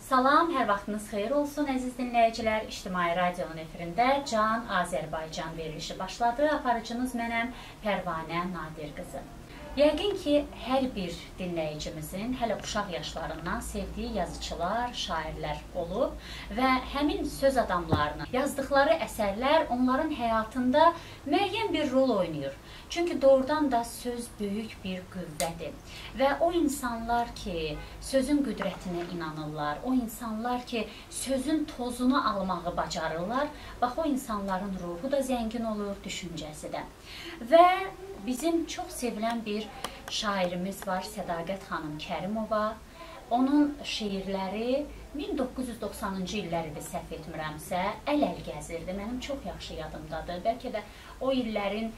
Salam, hər vaxtınız xeyir olsun əziz dinləyicilər. İctimai Radionun efirində Can Azərbaycan verilişi başladı. Aparıcınız mənəm Pərvanə Nadir qızı. Yəqin ki, hər bir dinləyicimizin hələ uşaq yaşlarından sevdiyi yazıçılar, şairlər olub və həmin söz adamlarının yazdıqları əsərlər onların həyatında müəyyən bir rol oynayır. Çünki doğrudan da söz böyük bir qüvvədir və o insanlar ki, sözün qüdrətinə inanırlar, o insanlar ki, sözün tozunu almağı bacarırlar, bax o insanların ruhu da zəngin olur, düşüncəsi də. Və bizim çox sevilən bir şairimiz var, Sədaqət xanım Kərimova. Onun şeirləri 1990-cı illəridir, səhv etmirəmsə, əl-əl gəzirdi. Mənim çox yaxşı yadımdadır. Bəlkə də o illərin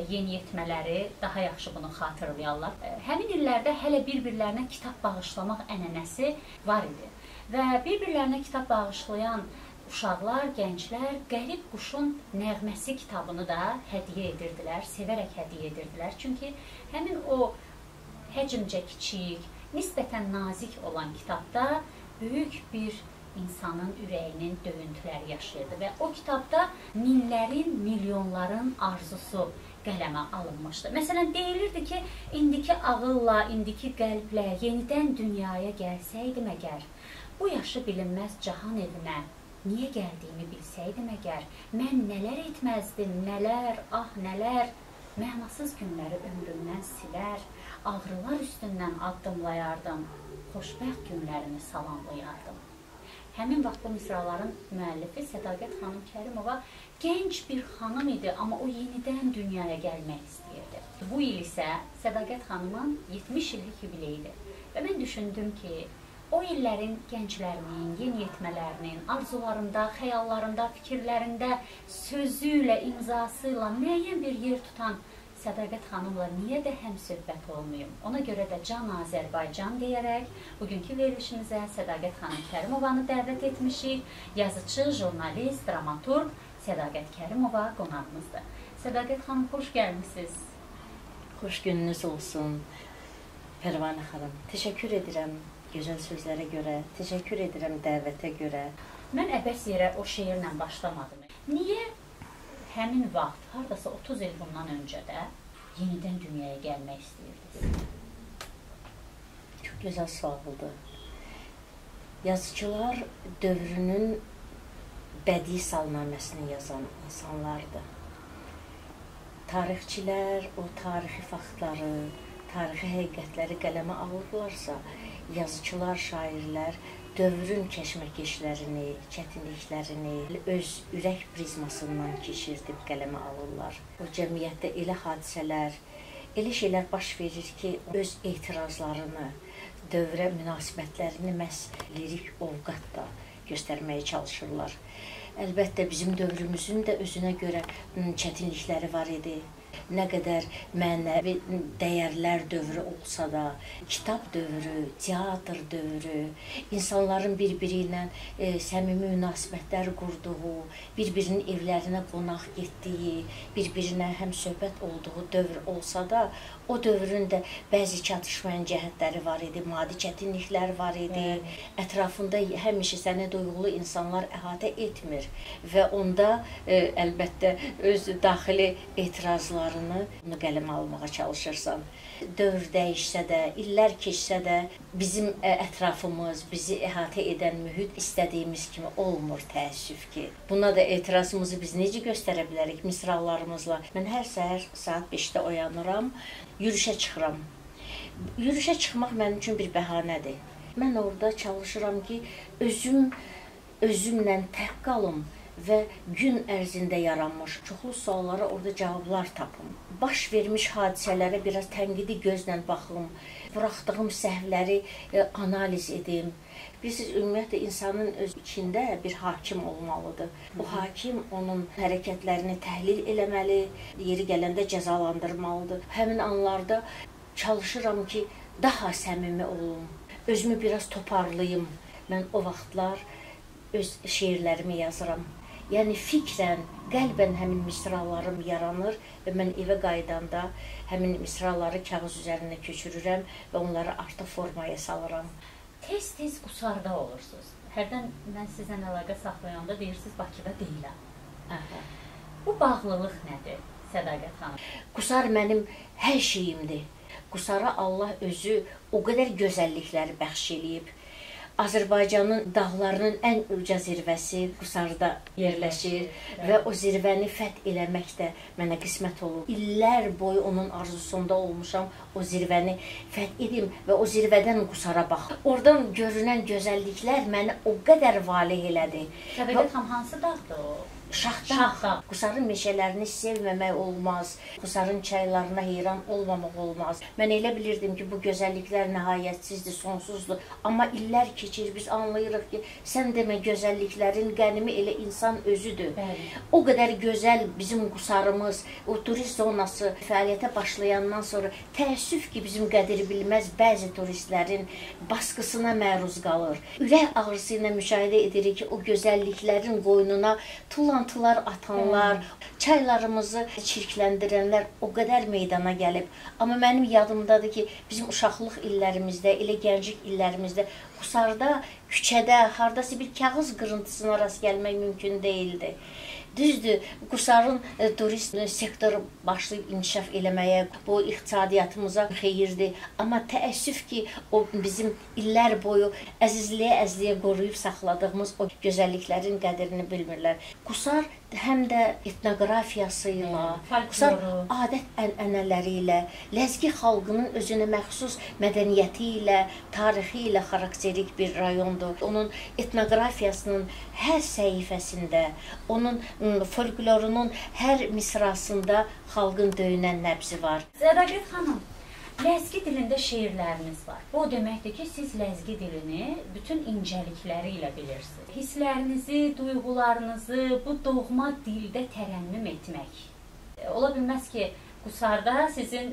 yeniyetmələri daha yaxşı bunu xatırlayarlar. Həmin illərdə hələ bir-birlərinə kitab bağışlamaq ənənəsi var idi. Və bir-birlərinə kitab bağışlayan uşaqlar, gənclər Qərib Quşun Nəğməsi kitabını da hədiyyə edirdilər, sevərək hədiyyə edirdilər. Çünki həmin o həcmcə kiçik, nisbətən nazik olan kitabda böyük bir insanın ürəyinin döyüntüləri yaşayırdı və o kitabda minlərin, milyonların arzusu qələmə alınmışdı. Məsələn, deyilirdi ki, indiki ağılla, indiki qəlblə yenidən dünyaya gəlsəydim əgər, bu yaşı bilinməz cahan evinə niyə gəldiyimi bilsəydim əgər, mən nələr etməzdim, nələr, ah nələr, mənasız günləri ömrümdən silər, ağrılar üstündən addımlayardım, xoşbəxt günlərini salamlayardım. Həmin vaxt bu misraların müəllifi Sədaqət xanım Kərimova gənc bir xanım idi, amma o yenidən dünyaya gəlmək istəyirdi. Bu il isə Sədaqət xanımın 70 illik yubileyidir və mən düşündüm ki, o illərin gənclərinin, yeniyetmələrinin arzularında, xəyallarında, fikirlərində, sözü ilə, imzası ilə müəyyən bir yer tutan Sədaqət xanımla niyə də həm söhbət olmayım? Ona görə də Can Azərbaycan deyərək bugünkü verilişimizə Sədaqət xanım Kərimovanı dəvət etmişik. Yazıcı, jurnalist, dramaturq Sədaqət Kərimova qonağımızdır. Sədaqət xanım, xoş gəlmişsiniz. Xoş gününüz olsun Pərvanə xanım. Təşəkkür edirəm gözəl sözlərə görə, təşəkkür edirəm dəvətə görə. Mən əbəs yerə o şeirlə başlamadım. Niyə həmin vaxt, haradasa 30 il bundan öncə də yenidən dünyaya gəlmək istəyirdiniz? Çox gözəl sualdır. Yazıcılar dövrünün bədii salnaməsini yazan insanlardır. Tarixçilər o tarixi faktları, tarixi həqiqətləri qələmə alırlarsa, yazıcılar, şairlər dövrün kəşməkeşlərini, çətinliklərini öz ürək prizmasından keçirdib qələmə alırlar. O cəmiyyətdə elə hadisələr, elə şeylər baş verir ki, öz etirazlarını, dövrə münasibətlərini məhz lirik ovqatla göstərməyə çalışırlar. Əlbəttə, bizim dövrümüzün də özünə görə çətinlikləri var idi. Nə qədər mənəvi dəyərlər dövrü olsa da, kitab dövrü, teatr dövrü, insanların bir-biri ilə səmimi münasibətlər qurduğu, bir-birinin evlərinə qonaq getdiyi, bir-birinə həmsöhbət olduğu dövr olsa da, o dövrün də bəzi çatışmayan cəhətləri var idi, maddi çətinliklər var idi, ətrafında həmişə sənə duyğulu insanlar əhatə etmir və onda əlbəttə öz daxili etirazlarını qələmə almağa çalışırsan. Dövr dəyişsə də, illər keçsə də bizim ətrafımız, bizi əhatə edən mühit istədiyimiz kimi olmur təəssüf ki. Buna da etirazımızı biz necə göstərə bilərik misralarımızla? Mən hər səhər saat 5-də oyanıram, yürüşə çıxıram. Yürüşə çıxmaq mənim üçün bir bəhanədir. Mən orada çalışıram ki, özümlə tək qalım və gün ərzində yaranmış çoxlu suallara orada cavablar tapım. Baş vermiş hadisələrə biraz tənqidi gözlə baxım, buraxdığım səhvləri analiz edim. Bilirsiniz, ümumiyyətlə insanın öz içində bir hakim olmalıdır. Bu hakim onun hərəkətlərini təhlil eləməli, yeri gələndə cəzalandırmalıdır. Həmin anlarda çalışıram ki, daha səmimi olum, özümü biraz toparlayım. Mən o vaxtlar öz şeirlərimi yazıram. Yəni fikrən, qəlbən həmin misralarım yaranır və mən evə qaydanda həmin misraları kağız üzərində köçürürəm və onları artıq formaya salıram. Tez-tez qusarda olursunuz. hərdən mən sizlə əlaqə saxlayanda deyirsiniz Bakıda deyiləm. Aha. Bu bağlılıq nədir, Sədaqət xanım? Qusar mənim hər şeyimdir. Qusara Allah özü o qədər gözəllikləri bəxş eləyib. Azərbaycanın dağlarının ən uca zirvəsi Qusarda yerləşir və o zirvəni fəth eləmək də mənə qismət olub. İllər boyu onun arzusunda olmuşam, o zirvəni fəth edim və o zirvədən Qusara bax. Oradan görünən gözəlliklər məni o qədər valeh elədi. Sədaqət xanım, hansı dağdır o? Şahdağ. Qusarın meşələrini sevməmək olmaz. Qusarın çaylarına heyran olmamaq olmaz. Mən elə bilirdim ki, bu gözəlliklər nəhayətsizdir, sonsuzdur. Amma illər keçir, biz anlayırıq ki, sən demə gözəlliklərin qənimi elə insan özüdür. Bəli. O qədər gözəl bizim Qusarımız, o turist zonası fəaliyyətə başlayandan sonra təəssüf ki, bizim qədir bilməz bəzi turistlərin baskısına məruz qalır. Ürək ağrısı ilə müşahidə edirik ki, o gözəlliklərin qoynuna tullantılar atanlar, çaylarımızı çirkləndirənlər o qədər meydana gəlib. Amma mənim yadımdadır ki, bizim uşaqlıq illərimizdə, elə gənclik illərimizdə Qusarda, küçədə, hardasa bir kağız qırıntısına rast gəlmək mümkün deyildi. Düzdür, Qusarın turist sektoru başlayıb inkişaf eləməyə, bu iqtisadiyyatımıza xeyirdir. Amma təəssüf ki, o bizim illər boyu əzizliyə qoruyub saxladığımız o gözəlliklərin qədrini bilmirlər. Qusar həm də etnoqrafiyası ilə, Qusar adət-ənənələri ilə, Ləzgi xalqının özünə məxsus mədəniyyəti ilə, tarixi ilə xarakterik bir rayondur. Onun etnoqrafiyasının hər səhifəsində, onun folklorunun hər misrasında xalqın döyünən nəbzi var. Sədaqət xanım, Ləzgi dilində şeirləriniz var. Bu o deməkdir ki, siz Ləzgi dilini bütün incəlikləri ilə bilirsiniz. Hisslərinizi, duyğularınızı bu doğma dildə tərənnüm etmək. Ola bilməz ki, Qusarda sizin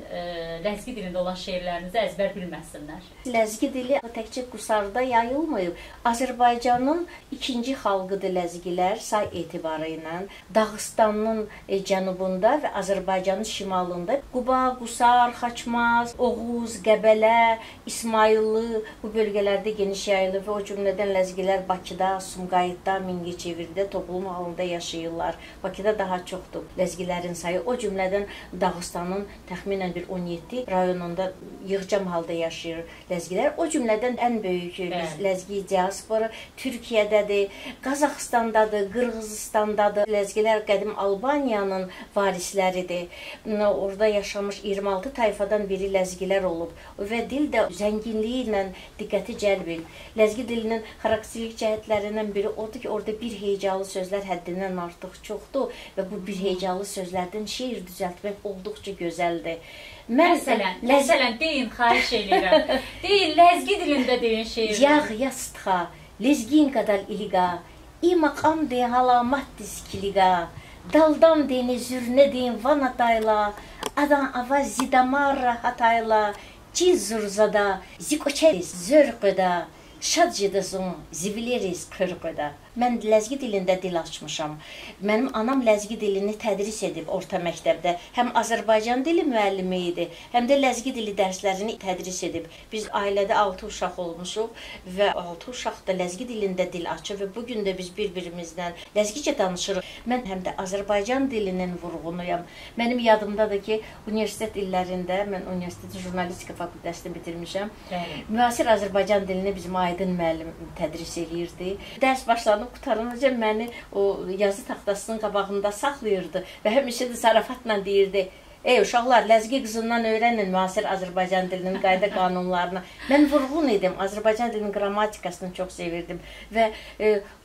Ləzgi dilində olan şeirlərinizi əzbər bilməsinlər. Ləzgi dili təkcə Qusarda yayılmayıb. Azərbaycanın ikinci xalqıdır Ləzgilər say etibarı ilə. Dağıstanın cənubunda və Azərbaycanın şimalında Quba, Qusar, Xaçmaz, Oğuz, Qəbələ, İsmayıllı bu bölgələrdə geniş yayılır və o cümlədən Ləzgilər Bakıda, Sumqayıtda, Mingəçevirdə toplum halında yaşayırlar. Bakıda daha çoxdur Ləzgilərin sayı. O cümlədən Dağıstanın təxminən bir 17 rayonunda yığcam halda yaşayır Ləzgilər. O cümlədən ən böyük Ləzgi diasporu Türkiyədədir, Qazaxıstandadır, Qırğızıstandadır. Ləzgilər qədim Albaniyanın varisləridir. Orada yaşamış 26 tayfadan biri Ləzgilər olub və dil də zənginliyi ilə diqqəti cəlb edir. Ləzgi dilinin xarakterik cəhətlərindən biri odur ki, orada bir hecalı sözlər həddindən artıq çoxdur və bu bir hecalı sözlərdən şeir düzəltmək olduqca gözəldir. Məsələn, deyin, xahiş edirəm. Deyin, Ləzgi dilində deyin şeirlər. Yağ yastxa, Lezgin kadar iliga, i makam de halamat diskiliga, daldan deni zürne den vanatayla, adan ava zidamara hatayla, cizurzada, zikoçeriz zörqöda, şadcıdasın zivileriz kırqöda. Mən Ləzgi dilində dil açmışam. Mənim anam Ləzgi dilini tədris edib orta məktəbdə. Həm Azərbaycan dili müəllimi idi, həm də Ləzgi dili dərslərini tədris edib. Biz ailədə 6 uşaq olmuşuq və 6 uşaq da Ləzgi dilində dil açır və bugün də biz bir-birimizdən Ləzgicə danışırıq. Mən həm də Azərbaycan dilinin vurğunuyam. Mənim yadımdadır ki, universitet illərində, mən universitetin jurnalistika fakültəsini bitirmişəm. Müasir Azərbaycan dilini bizim Aydın müəllim tədris edirdi. Dərs başlanıb qutarınca məni o yazı taxtasının qabağında saxlayırdı və həmişə də zarafatla deyirdi: "Ey uşaqlar, Ləzgi qızından öyrənin müasir Azərbaycan dilinin qayda qanunlarını." Mən vurğun idim, Azərbaycan dilinin qrammatikasını çox sevirdim və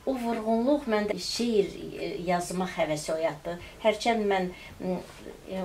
o vurğunluq məndə şeir yazmaq həvəsi oyatdı. Hərçənd mən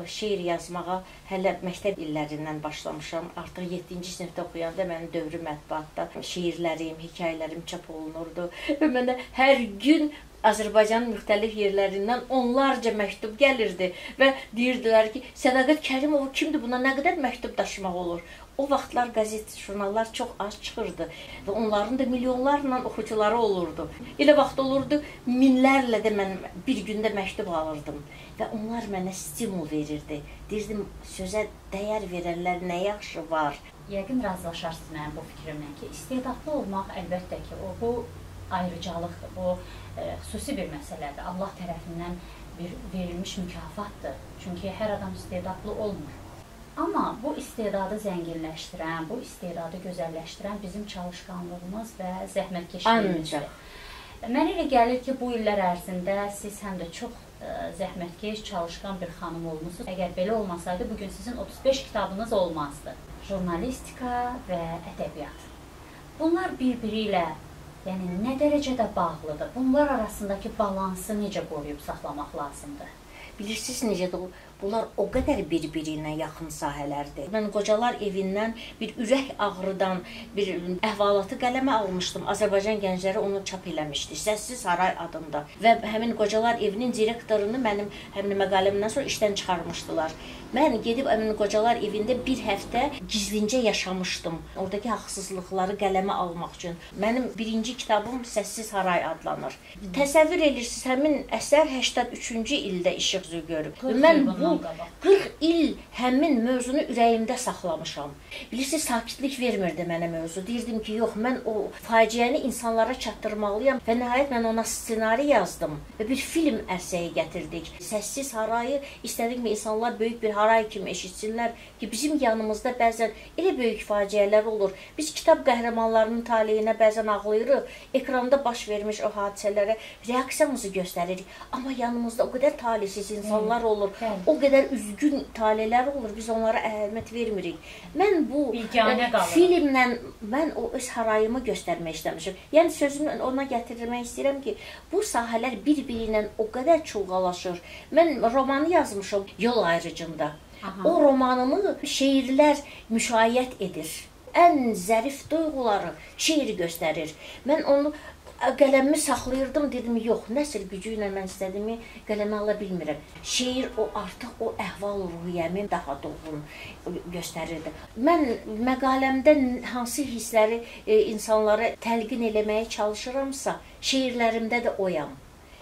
şeir yazmağa hələ məktəb illərindən başlamışam. Artıq 7-ci sinifdə oxuyanda mənim dövrü mətbuatda şeirlərim, hekayələrim çap olunurdu və mənə hər gün Azərbaycanın müxtəlif yerlərindən onlarca məktub gəlirdi və deyirdilər ki, Sədaqət Kərimova kimdir, buna nə qədər məktub daşımaq olur? O vaxtlar qəzet, jurnallar çox az çıxırdı və onların da milyonlarla oxucuları olurdu. Elə vaxt olurdu, minlərlə də mən bir gündə məktub alırdım və onlar mənə stimul verirdi. Deyirdim, sözə dəyər verənlər nə yaxşı var. Yəqin razılaşarsınız mənim bu fikrimlə ki, istedadlı olmaq əlbəttə ki, bu ayrıcalıqdır. Bu xüsusi bir məsələdir. Allah tərəfindən verilmiş mükafatdır. Çünki hər adam istedadlı olmur. Amma bu istedadı zənginləşdirən, bu istedadı gözəlləşdirən bizim çalışqanlığımız və zəhmətkeşliyimizdir. Mənə elə gəlir ki, bu illər ərzində siz həm də çox zəhmətkeş, çalışqan bir xanım olmusunuz. Əgər belə olmasaydı, bugün sizin 35 kitabınız olmazdı. Jurnalistika və ədəbiyyat. Bunlar bir-biri ilə nə dərəcədə bağlıdır? Bunlar arasındakı balansı necə qoruyub saxlamaq lazımdır? Bilirsiniz necədir? Bunlar o qədər bir-birinə yaxın sahələrdir. Mən Qocalar evindən bir ürək ağrıdan bir əhvalatı qələmə almışdım. Azərbaycan gəncləri onu çap eləmişdi. Səssiz Saray adında. Və həmin Qocalar evinin direktorunu mənim həmin məqaləmdən sonra işdən çıxarmışdılar. Mən gedib həmin Qocalar evində bir həftə gizlincə yaşamışdım. Oradakı haqsızlıqları qələmə almaq üçün. Mənim birinci kitabım Səssiz Saray adlanır. Təsəvvür edirsiniz, həmin əsər 83-cü ildə işıq üzü görüb. Mən bu 40 il həmin mövzunu ürəyimdə saxlamışam. Bilirsiniz, sakitlik vermirdi mənə mövzu. Deyirdim ki, yox, mən o faciəni insanlara çatdırmalıyam və nəhayət mən ona ssenari yazdım və bir film ərsəyə gətirdik. Səssiz Harayı istədik mi insanlar böyük bir haray kimi eşitsinlər ki, bizim yanımızda bəzən elə böyük faciələr olur. Biz kitab qəhrəmanlarının taleyinə bəzən ağlayırıq, ekranda baş vermiş o hadisələrə reaksiyamızı göstəririk. Amma yanımızda o qədər talihsiz insanlar olur, o qədər üzgün talelər olur, biz onlara əhəmiyyət vermirik. Mən bu filmlə mən o öz harayımı göstərmək istəmişim. Yəni sözümü ona gətirmək istəyirəm ki, bu sahələr bir-biri ilə o qədər çulğalaşır. Mən romanı yazmışam Yol Ayrıcında. O romanımı şeirlər müşayiət edir. Ən zərif duyğuları şeir göstərir. Mən onu qələmimi saxlayırdım, dedim, yox, nəsil gücü ilə mən istədiyimi qələmə ala bilmirəm. Şeir artıq o əhval-ruhiyyəmi daha doğru göstərirdi. Mən məqaləmdə hansı hissləri insanlara təlqin eləməyə çalışıramsa, şeirlərimdə də oyam.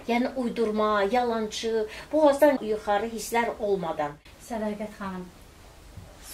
Yəni uydurma, yalancı, boğazdan yuxarı hisslər olmadan. Sədaqət xanım,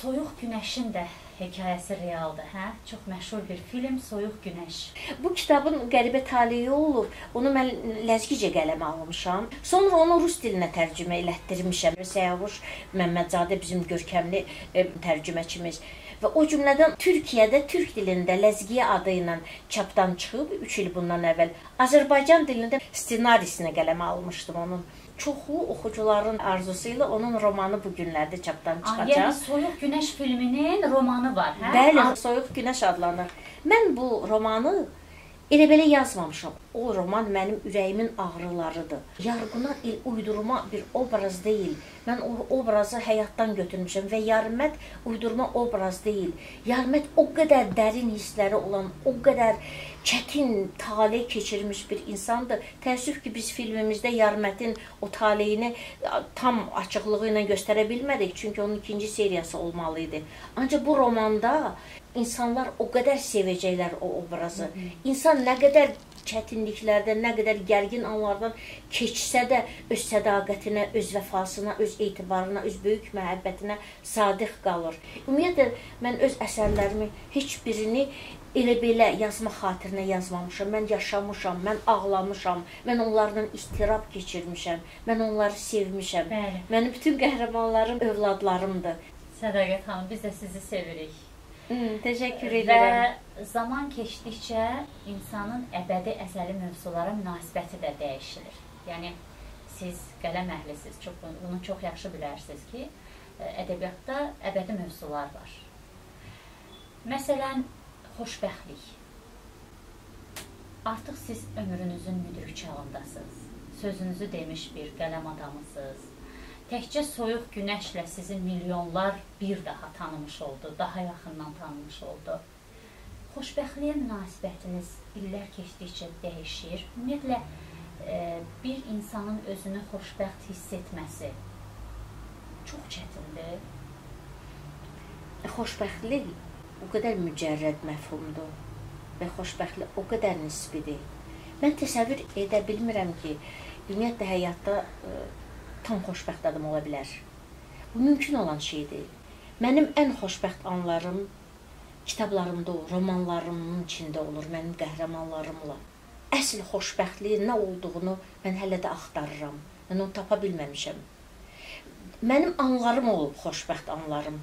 Soyuq Günəşin də hekayəsi realdır, hə? Çox məşhur bir film, Soyuq Günəş. Bu kitabın qəribə taleyi olur. Onu mən ləzgicə qələmə almışam. Sonra onu rus dilinə tərcümə elətdirmişəm. Səyavuş Məmmədzadə bizim görkəmli tərcüməçimiz. Və o cümlədən Türkiyədə türk dilində ləzgiyə adı ilə çapdan çıxıb 3 il bundan əvvəl. Azərbaycan dilində ssenarisini qələmə almışdım onun. Çoxlu oxucuların arzusu ilə onun romanı bu günlərdə çapdan çıxacaq. Yəni Soyuq Günəş filminin romanı var, hə? Bəli, Soyuq Günəş adlanır. Mən bu romanı elə belə yazmamışam. O roman mənim ürəyimin ağrılarıdır. Yarğına uydurma bir obraz deyil. Mən o obrazı həyatdan götürmüşəm və Yarmət uydurma obraz deyil. Yarmət o qədər dərin hissləri olan, o qədər çətin taley keçirmiş bir insandır. Təəssüf ki, biz filmimizdə Yarmətin o taleyini tam açıqlığı ilə göstərə bilmədik. Çünki onun ikinci seriyası olmalıydı. Ancaq bu romanda insanlar o qədər sevəcəklər o obrazı. İnsan nə qədər çətinliklərdən, nə qədər gərgin anlardan keçsə də öz sədaqətinə, öz vəfasına, öz etibarına, öz böyük məhəbbətinə sadiq qalır. Ümumiyyətlə, mən öz əsərlərimi heç birini elə belə yazma xatirinə yazmamışam. Mən yaşamışam, mən ağlamışam, mən onlarla istirab keçirmişəm, mən onları sevmişəm. Bəli. Mənim bütün qəhrəmanlarım övladlarımdır. Sədaqət xanım, biz də sizi sevirik. Təşəkkür edirəm. Və zaman keçdikcə insanın əbədi əzəli mövzulara münasibəti də dəyişilir. Yəni, siz qələm əhlisiniz, bunu çox yaxşı bilərsiniz ki, ədəbiyyatda əbədi mövzular var. Məsələn, xoşbəxtlik. Artıq siz ömrünüzün müdrik çağındasınız. Sözünüzü demiş bir qələm adamısınız. Təkcə Soyuq Günəşlə sizi milyonlar bir daha tanımış oldu, daha yaxından tanımış oldu. Xoşbəxtliyə münasibətiniz illər keçdikcə dəyişir. Ümumiyyətlə, bir insanın özünü xoşbəxt hiss etməsi çox çətindir. Xoşbəxtlik o qədər mücərrəd məfhumdur və xoşbəxtlik o qədər nisbidir. Mən təsəvvür edə bilmirəm ki, ümumiyyətlə həyatda tam xoşbəxt adam ola bilər. Bu mümkün olan şey deyil. Mənim ən xoşbəxt anlarım kitablarımda olur, romanlarımın içində olur, mənim qəhrəmanlarımla. əsl xoşbəxtliyin nə olduğunu mən hələ də axtarıram. Mən onu tapa bilməmişəm. Mənim anlarım olub, xoşbəxt anlarım.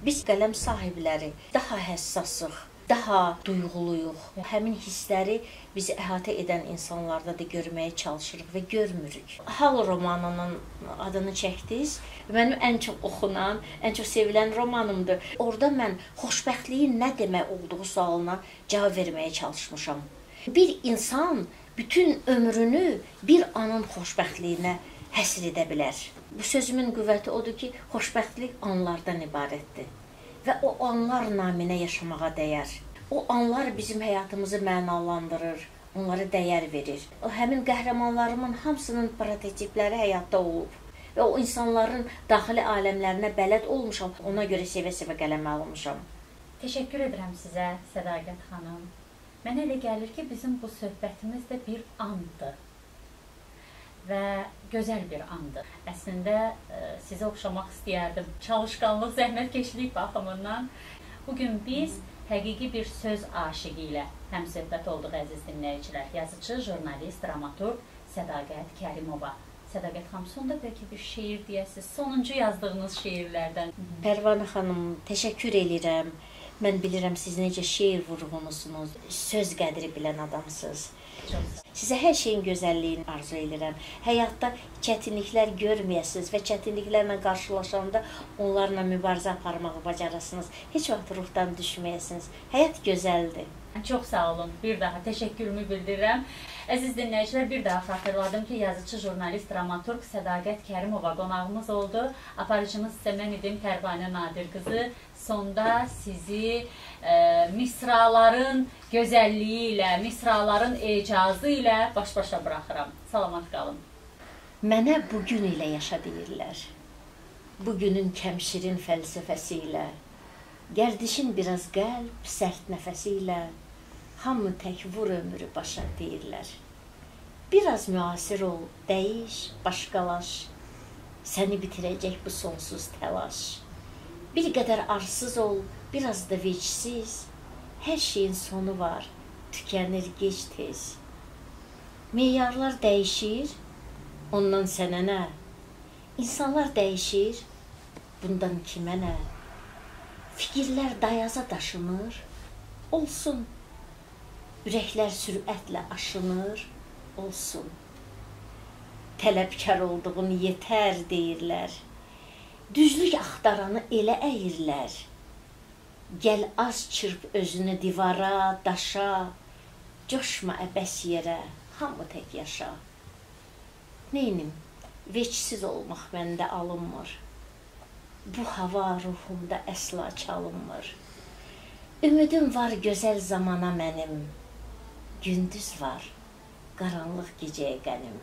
Biz qələm sahibləri daha həssasıq, daha duyğuluyuq. Həmin hissləri bizi əhatə edən insanlarda da görməyə çalışırıq və görmürük. Hal romanının adını çəkdiniz. Mənim ən çox oxunan, ən çox sevilən romanımdır. Orada mən xoşbəxtliyin nə demək olduğu sualına cavab verməyə çalışmışam. Bir insan bütün ömrünü bir anın xoşbəxtliyinə həsr edə bilər. Bu sözümün qüvvəti odur ki, xoşbəxtlik anlardan ibarətdir. Və o anlar naminə yaşamağa dəyər. O anlar bizim həyatımızı mənalandırır, onlara dəyər verir. O həmin qəhrəmanlarımın hamısının prototipləri həyatda olub. Və o insanların daxili aləmlərinə bələd olmuşam, ona görə sevə-sevə qələmə almışam. Təşəkkür edirəm sizə, Sədaqət xanım. Mənə elə gəlir ki, bizim bu söhbətimiz də bir andır. Və gözəl bir andır. Əslində, sizə oxşamaq istəyərdim. Çalışqanlıq, zəhmətkeşlik baxımından. Bugün biz həqiqi bir söz aşiqi ilə həmsöhbət olduq, əziz dinləyicilər. Yazıcı, jurnalist, dramaturq Sədaqət Kərimova. Sədaqət xanım, sonda bəlkə bir şeir deyəsiniz, sonuncu yazdığınız şeirlərdən. Pərvanə xanım, təşəkkür edirəm. Mən bilirəm siz necə şeir vurğunusunuz, söz qədri bilən adamsınız. Sizə hər şeyin gözəlliyini arzu edirəm. Həyatda çətinliklər görməyəsiniz və çətinliklərlə qarşılaşanda onlarla mübarizə aparmağı bacarasınız. Heç vaxt ruhdan düşməyəsiniz. Həyat gözəldir. Çox sağ olun. Bir daha təşəkkürümü bildirirəm. Əziz dinləyicilər, bir daha xatırladım ki, yazıcı, jurnalist, dramaturq Sədaqət Kərimova qonağımız oldu. Aparıcımız isə mən idim, Pərvanə Nadir qızı. Sonda sizi misraların gözəlliyi ilə, misraların ecazı ilə baş-başa buraxıram. Salamat qalın. Mənə bugün ilə yaşa deyirlər. Bugünün kəmşirin fəlsəfəsi ilə, gərdişin biraz qəlb, sərt nəfəsi ilə, hamı tək vur ömrü başa deyirlər. Biraz müasir ol, dəyiş, başqalaş, səni bitirəcək bu sonsuz təlaş. Bir qədər arsız ol, biraz da vecsiz, hər şeyin sonu var, tükənir gec tez. Meyarlar dəyişir, ondan sənə nə? İnsanlar dəyişir, bundan kimə nə? Fikirlər dayaza daşınır, olsun. Ürəklər sürətlə aşınır, olsun. Tələbkar olduğun yetər deyirlər. Düzlük axtaranı elə əyirlər. Gəl az çırp özünü divara, daşa, coşma əbəs yerə, hamı tək yaşa. Neynim, vecsiz olmaq məndə alınmır. Bu hava ruhumda əsla çalınmır. Ümidim var gözəl zamana mənim. Gündüz var, qaranlıq gecəyə qənim.